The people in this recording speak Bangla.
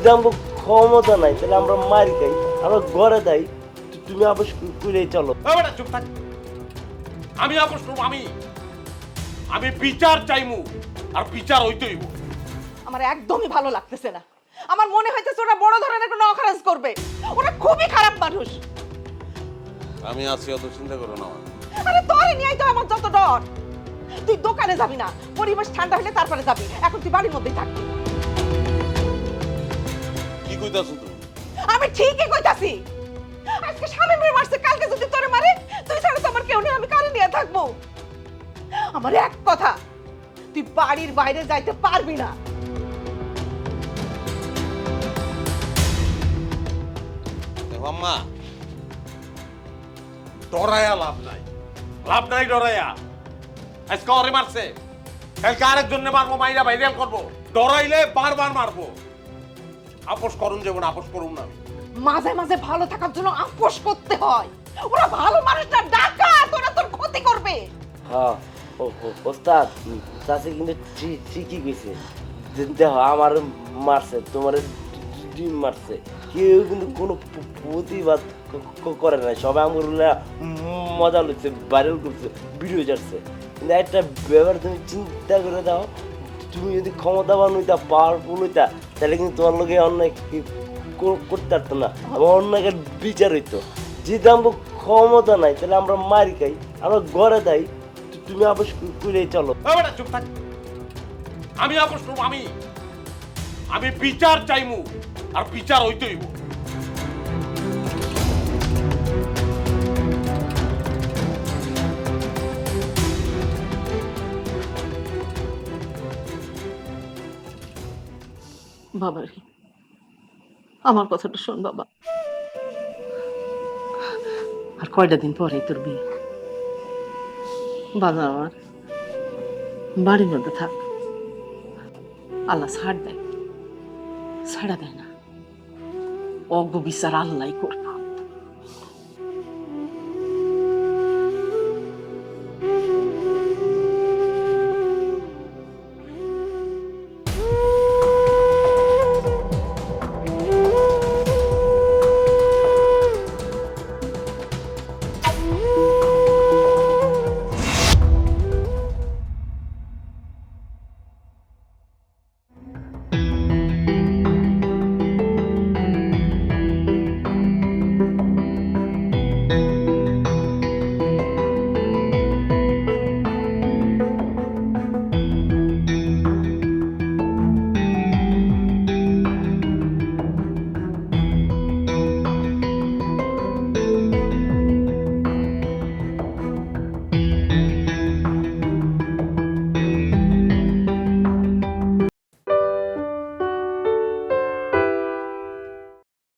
যদি আমাকে ক্ষমতা নাই তাহলে আমরা মারি খাই, আমরা ঘরে যাই, তুমি আপোষ করে চলো। বেটা চুপ থাক। আমি আপোষ করবো? আমি বিচার চাইমু, আর বিচার হইতেই হইব। আমার একদমই ভালো লাগতেছে না। আমার মনে হইতেছে ওরা বড় ধরনের কোনো অকারেন্স করবে। ওরা খুবই খারাপ মানুষ। আমি আছি, অত চিন্তা করো না। আরে তোরে নিয়েই তো আমার যত ডর। তুই দোকানে যাবি না, পরিবেশ ঠান্ডা হলে তারপরে যাবি। এখন তুই বাড়ির মধ্যেই থাকবি। কি কইতাছো তুমি? আমি ঠিকই কইতাছি। আজকে স্বামী মেয়ে মারছে, কালকে যদি তোরে মারে, তুই ছাড়া তো আমার কেউ নেই, আমি কারে নিয়ে থাকবো? আমার এক কথা, তুই বাড়ির বাইরে যাইতে পারবি না। দেখো আম্মা, ডরায়া লাভ নাই, লাভ নাই ডরায়া। আজকে ওরে মারছে, কালকে আরেকজনে মারবো, মাইরা ভাইরাল করবো। ডরাইলে বারবার মারবো। আপোষ করুন, যেমন আপোষ করুন না। মাঝে মাঝে ভালো থাকার জন্য আপোষ করতে হয়। ওরা ভালো মানুষ না, ডাকাত। ওরা তোর ক্ষতি করবে। হ্যাঁ ওস্তাদ, চাষি কিন্তু ঠিকই কইছে। দেখো আমার মারছে, তোমার ডিম মারছে, কেউ কিন্তু কোনো প্রতিবাদ করে নাই। সবাই আমার মজা লইছে, ভাইরাল করছে, ভিডিও ছাড়ছে। কিন্তু একটা ব্যাপার তুমি চিন্তা করে দাও, তুমি যদি ক্ষমতাবান হইতা, পাওয়ারফুল হইতা, তাহলে কিন্তু তোমার লোকে অন্যায় করতে পারতো না, অন্যায়ের বিচার হইতো। যেহেতু আমাকে ক্ষমতা নাই তাহলে আমরা মারি খাই, আমরা ঘরে যাই, তুমি আপোষ করে চলো। বেটা চুপ থাক। আমি আপোষ করবো? আমি বিচার চাইমু, আর বিচার হইতেই হইব। বাবা রে, আমার কথাটা শোন বাবা। আর কয়টা দিন পরে তোর বিয়ে। বাবা আমার বাড়ির মধ্যে থাক। আল্লাহ ছাড় দেয়, ছাড়া দেয় না। অজ্ঞ বিচার আল্লাহ করবে।